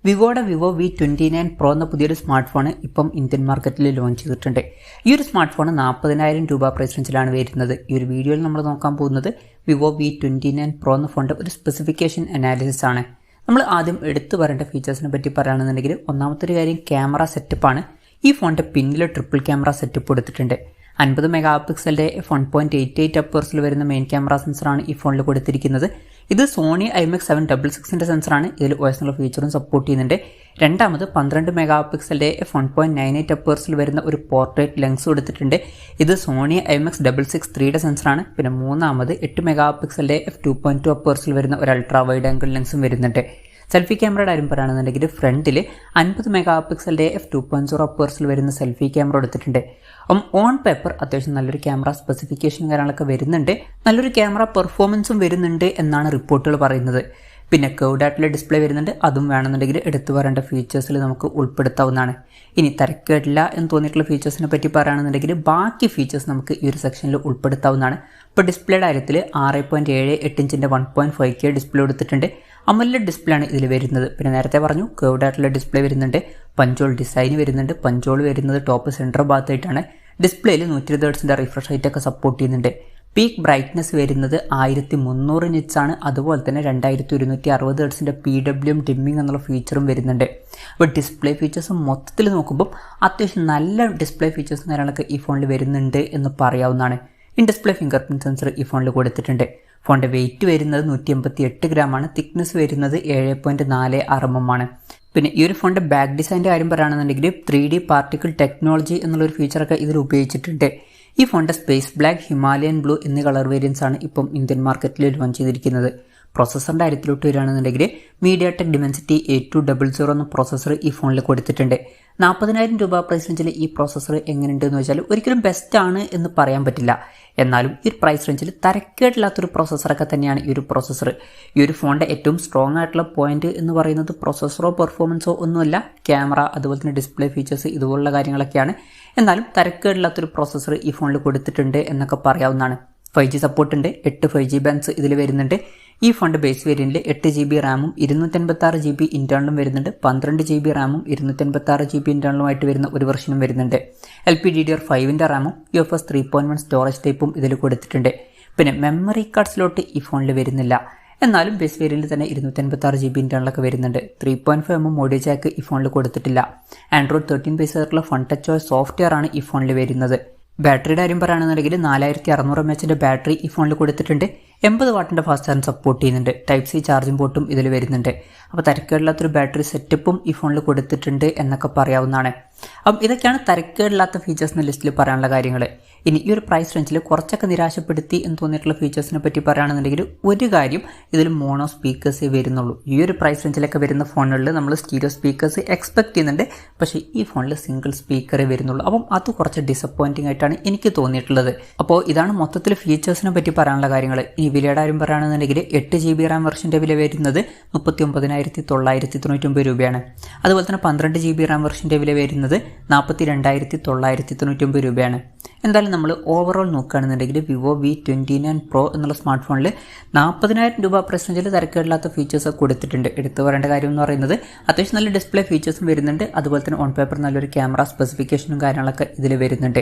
വിവോയുടെ Vivo V29 Pro എന്ന പുതിയൊരു smart phone ഇപ്പം ഇന്ത്യൻ മാർക്കറ്റിൽ ലോഞ്ച് ചെയ്തിട്ടുണ്ട്. ഈ ഒരു സ്മാർട്ട് ഫോൺ 40,000 രൂപ പ്രൈസ് റേഞ്ചിലാണ് വരുന്നത്. ഈ ഒരു വീഡിയോയിൽ നമ്മൾ നോക്കാൻ പോകുന്നത് Vivo V29 Pro എന്ന ഫോണിൻ്റെ ഒരു സ്പെസിഫിക്കേഷൻ അനാലിസിസ് ആണ്. നമ്മൾ ആദ്യം എടുത്തു പറയേണ്ട ഫീച്ചേഴ്സിനെ പറ്റി പറയുകയാണെന്നുണ്ടെങ്കിൽ ഒന്നാമത്തെ ഒരു കാര്യം ക്യാമറ സെറ്റപ്പാണ്. ഈ ഫോണിൻ്റെ പിന്നിൽ ട്രിപ്പിൾ ക്യാമറ സെറ്റപ്പ് കൊടുത്തിട്ടുണ്ട്. 50 മെഗാ പിക്സലിൻ്റെ 1.88 അപ്പേഴ്സിൽ വരുന്ന മെയിൻ ക്യാമറ സെൻസറാണ് ഈ ഫോണിൽ കൊടുത്തിരിക്കുന്നത്. ഇത് സോണി IMX766ൻ്റെ സെൻസറാണ്. ഇതിൽ OS എന്നുള്ള ഫീച്ചറും സപ്പോർട്ട് ചെയ്യുന്നുണ്ട്. രണ്ടാമത് 12 മെഗാ പിക്സലിൻ്റെ 1.98 അപ്പേഴ്സിൽ വരുന്ന ഒരു പോർട്രേറ്റ് ലെൻസ് കൊടുത്തിട്ടുണ്ട്. ഇത് സോണി IMX663യുടെ സെൻസറാണ്. പിന്നെ മൂന്നാമത് 8 മെഗാ പിക്സലിൻ്റെ f2.2 അപ്പേഴ്സിൽ വരുന്ന ഒരു അൾട്രാ വൈഡ് ആംഗിൾ ലെൻസും വരുന്നുണ്ട്. സെൽഫി ക്യാമറയുടെ കാര്യം പറയുകയാണെന്നുണ്ടെങ്കിൽ ഫ്രണ്ടിൽ 50 മെഗാ പിക്സലിൻ്റെ f2.0 അപ്പേഴ്സിൽ വരുന്ന സെൽഫി ക്യാമറ എടുത്തിട്ടുണ്ട്. ഓൺ പേപ്പർ അത്യാവശ്യം നല്ലൊരു ക്യാമറ സ്പെസിഫിക്കേഷൻ കാര്യങ്ങളൊക്കെ വരുന്നുണ്ട്, നല്ലൊരു ക്യാമറ പെർഫോമൻസും വരുന്നുണ്ട് എന്നാണ് റിപ്പോർട്ടുകൾ പറയുന്നത്. പിന്നെ കർവ്ഡ് ആയിട്ടുള്ള ഡിസ്പ്ലേ വരുന്നുണ്ട്, അതും വേണമെന്നുണ്ടെങ്കിൽ എടുത്തു പറയേണ്ട ഫീച്ചേഴ്സിൽ നമുക്ക് ഉൾപ്പെടുത്താവുന്നതാണ്. ഇനി തരക്കേടില്ല എന്ന് തോന്നിയിട്ടുള്ള ഫീച്ചേഴ്സിനെ പറ്റി പറയുകയാണെന്നുണ്ടെങ്കിൽ ബാക്കി ഫീച്ചേഴ്സ് നമുക്ക് ഈ ഒരു സെക്ഷനിൽ ഉൾപ്പെടുത്താവുന്നതാണ്. ഇപ്പോൾ ഡിസ്പ്ലേയുടെ കാര്യത്തിൽ 6.78 ഇഞ്ചിൻ്റെ 1.5K ഡിസ്പ്ലേ കൊടുത്തിട്ടുണ്ട്. അമോലെഡ് ഡിസ്പ്ലേ ആണ് ഇതിൽ വരുന്നത്. പിന്നെ നേരത്തെ പറഞ്ഞു കർവ്ഡ് ആയിട്ടുള്ള ഡിസ്പ്ലേ വരുന്നുണ്ട്, പഞ്ചോൾ ഡിസൈൻ വരുന്നുണ്ട്. പഞ്ചോൾ വരുന്നത് ടോപ്പ് സെൻറ്റർ ഭാഗത്തായിട്ടാണ്. ഡിസ്പ്ലേയിൽ 120 ഹെർട്സിൻ്റെ റിഫ്രഷ് റേറ്റ് ഒക്കെ സപ്പോർട്ട് ചെയ്യുന്നുണ്ട്. പീക്ക് ബ്രൈറ്റ്നസ് വരുന്നത് 1300 നിറ്റ്സ് ആണ്. അതുപോലെ തന്നെ 2260 ഹെർട്സിൻ്റെ PWM ഡിമ്മിങ് എന്നുള്ള ഫീച്ചറും വരുന്നുണ്ട്. അപ്പോൾ ഡിസ്പ്ലേ ഫീച്ചേഴ്സ് മൊത്തത്തിൽ നോക്കുമ്പോൾ അത്യാവശ്യം നല്ല ഡിസ്പ്ലേ ഫീച്ചേഴ്സും കാര്യങ്ങളൊക്കെ ഈ ഫോണിൽ വരുന്നുണ്ട് എന്ന് പറയാവുന്നതാണ്. In display finger print sensor ഈ ഫോണിൽ കൊടുത്തിട്ടുണ്ട്. ഫോണിൻ്റെ വെയിറ്റ് വരുന്നത് 188 ഗ്രാമാണ്. തിക്നെസ് വരുന്നത് 7.46 mm ആണ്. പിന്നെ ഈ ഒരു ഫോണിൻ്റെ ബാക്ക് ഡിസൈൻ്റെ കാര്യം പറയുകയാണെന്നുണ്ടെങ്കിൽ 3D പാർട്ടിക്കിൾ ടെക്നോളജി എന്നുള്ളൊരു ഫീച്ചറൊക്കെ ഇതിൽ ഉപയോഗിച്ചിട്ടുണ്ട്. ഈ ഫോണിൻ്റെ സ്പേസ് ബ്ലാക്ക്, ഹിമാലയൻ ബ്ലൂ എന്നീ കളർ വേരിയൻസ് ആണ് ഇപ്പം ഇന്ത്യൻ മാർക്കറ്റിൽ ലോഞ്ച് ചെയ്തിരിക്കുന്നത്. പ്രോസസ്സറിൻ്റെ കാര്യത്തിലോട്ട് വരികയാണെന്നുണ്ടെങ്കിൽ mediatek dimensity 8200 എന്ന പ്രോസസ്സർ ഈ ഫോണിൽ കൊടുത്തിട്ടുണ്ട്. 40,000 രൂപ പ്രൈസ് റേഞ്ചിൽ ഈ പ്രോസസ്സർ എങ്ങനെയുണ്ടെന്ന് വെച്ചാൽ ഒരിക്കലും ബെസ്റ്റ് ആണ് എന്ന് പറയാൻ പറ്റില്ല. എന്നാലും ഈ പ്രൈസ് റേഞ്ചിൽ തരക്കേടില്ലാത്തൊരു പ്രോസസ്സറൊക്കെ തന്നെയാണ് ഈ ഒരു പ്രോസസ്സർ. ഈ ഒരു ഫോണിൻ്റെ ഏറ്റവും സ്ട്രോങ് ആയിട്ടുള്ള പോയിന്റ് എന്ന് പറയുന്നത് പ്രോസസ്സറോ പെർഫോമൻസോ ഒന്നുമല്ല, ക്യാമറ അതുപോലെ തന്നെ ഡിസ്പ്ലേ ഫീച്ചേഴ്സ് ഇതുപോലുള്ള കാര്യങ്ങളൊക്കെയാണ്. എന്നാലും തരക്കേടില്ലാത്തൊരു പ്രോസസ്സർ ഈ ഫോണിൽ കൊടുത്തിട്ടുണ്ട് എന്നൊക്കെ പറയാവുന്നതാണ്. 5G സപ്പോർട്ട് ഉണ്ട്, 8 5G ബാൻഡ്സ് ഇതിൽ വരുന്നുണ്ട്. ഈ ഫോണിൻ്റെ ബേസ് വേരിയൻറ്റിൽ 8 GB റാമും 256 GB ഇൻറ്റേർണലും വരുന്നുണ്ട്. 12 GB റാമും 256 GB ഇൻറ്റേർണലുമായിട്ട് വരുന്ന ഒരു വെർഷനും വരുന്നുണ്ട്. LPDDR5ൻ്റെ റാമും UFS 3.1 സ്റ്റോറേജ് ടൈപ്പും ഇതിൽ കൊടുത്തിട്ടുണ്ട്. പിന്നെ മെമ്മറി കാർഡ് സ്ലോട്ട് ഈ ഫോണിൽ വരുന്നില്ല. എന്നാലും ബേസ് വേരിയൻറ്റിൽ തന്നെ 256 GB ഇൻറ്റേർണലൊക്കെ വരുന്നുണ്ട്. 3.5 mm ഓഡിയോ ജാക്ക് ഈ ഫോണിൽ കൊടുത്തിട്ടില്ല. Android 13 ബേസ് ആയിട്ടുള്ള ഫൺ ടച്ച് OS സോഫ്റ്റ്വെയർ ആണ് ഈ ഫോണിൽ വരുന്നത്. ബാറ്ററിയുടെ കാര്യം പറയുകയാണെന്നുണ്ടെങ്കിൽ 4600 mAhൻ്റെ ബാറ്ററി ഈ ഫോണിൽ കൊടുത്തിട്ടുണ്ട്. 80 വാട്ടിൻ്റെ ഫാസ്റ്റ് ചാർജ് സപ്പോർട്ട് ചെയ്യുന്നുണ്ട്. Type C ചാർജിംഗ് പോർട്ടും ഇതിൽ വരുന്നുണ്ട്. അപ്പോൾ തരക്കേടില്ലാത്തൊരു ബാറ്ററി സെറ്റപ്പും ഈ ഫോണിൽ കൊടുത്തിട്ടുണ്ട് എന്നൊക്കെ പറയാവുന്നതാണ്. അപ്പം ഇതൊക്കെയാണ് തരക്കേടില്ലാത്ത ഫീച്ചേഴ്സിൻ്റെ ലിസ്റ്റിൽ പറയാനുള്ള കാര്യങ്ങൾ. ഇനി ഈ ഒരു പ്രൈസ് റേഞ്ചിൽ കുറച്ചൊക്കെ നിരാശപ്പെടുത്തി എന്ന് തോന്നിയിട്ടുള്ള ഫീച്ചേഴ്സിനെ പറ്റി പറയുകയാണെന്നുണ്ടെങ്കിൽ ഒരു കാര്യം, ഇതിൽ മോണോ സ്പീക്കേഴ്സേ വരുന്നുള്ളൂ. ഈ ഒരു പ്രൈസ് റേഞ്ചിലൊക്കെ വരുന്ന ഫോണുകളിൽ നമ്മൾ സ്റ്റീരിയോ സ്പീക്കേഴ്സ് എക്സ്പെക്ട് ചെയ്യുന്നുണ്ട്, പക്ഷേ ഈ ഫോണിൽ സിംഗിൾ സ്പീക്കറേ വരുന്നുള്ളൂ. അപ്പം അത് കുറച്ച് ഡിസപ്പോയിൻറ്റിംഗ് ആയിട്ടാണ് എനിക്ക് തോന്നിയിട്ടുള്ളത്. അപ്പോൾ ഇതാണ് മൊത്തത്തിൽ ഫീച്ചേഴ്സിനെ പറ്റി പറയാനുള്ള കാര്യങ്ങൾ. ഈ വിലയുടെ കാര്യം പറയുകയാണെന്നുണ്ടെങ്കിൽ 8 GB റാം വെർഷൻ്റെ വില വരുന്നത് 39,999 രൂപയാണ്. അതുപോലെ തന്നെ 12 GB റാം വെർഷൻ്റെ വില വരുന്നത് 42,999 രൂപയാണ്. എന്തായാലും നമ്മൾ ഓവറോൾ നോക്കുകയാണെന്നുണ്ടെങ്കിൽ Vivo V29 Pro എന്നുള്ള സ്മാർട്ട് ഫോണിൽ 40,000 രൂപ പ്രൈസ് റേഞ്ചിൽ തരക്കേടില്ലാത്ത ഫീച്ചേഴ്സ് കൊടുത്തിട്ടുണ്ട്. എടുത്തു പറയേണ്ട കാര്യം എന്ന് പറയുന്നത് അത്യാവശ്യം നല്ല ഡിസ്പ്ലേ ഫീച്ചേഴ്സും വരുന്നുണ്ട്. അതുപോലെ തന്നെ ഓൺ പേപ്പർ നല്ലൊരു ക്യാമറ സ്പെസിഫിക്കേഷനും കാര്യങ്ങളൊക്കെ ഇതിൽ വരുന്നുണ്ട്.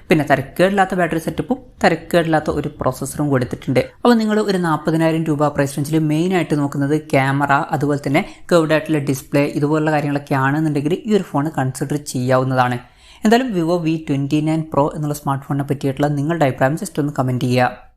പിന്നെ തരക്കേടില്ലാത്ത ബാറ്ററി സെറ്റപ്പും തരക്കേടില്ലാത്ത ഒരു പ്രോസസ്സറും കൊടുത്തിട്ടുണ്ട്. അപ്പോൾ നിങ്ങൾ ഒരു 40,000 രൂപ പ്രൈസ് റേഞ്ചിൽ മെയിനായിട്ട് നോക്കുന്നത് ക്യാമറ അതുപോലെ തന്നെ കർവ്ഡ് ആയിട്ടുള്ള ഡിസ്പ്ലേ ഇതുപോലുള്ള കാര്യങ്ങളൊക്കെ ആണെന്നുണ്ടെങ്കിൽ ഈ ഒരു ഫോൺ കൺസിഡർ ചെയ്യാവുന്നതാണ്. എന്തായാലും Vivo V29 Pro എന്നുള്ള സ്മാർട്ട് ഫോണിനെ പറ്റിയിട്ടുള്ള നിങ്ങളുടെ അഭിപ്രായം ജസ്റ്റ് ഒന്ന് കമൻറ്റ് ചെയ്യുക.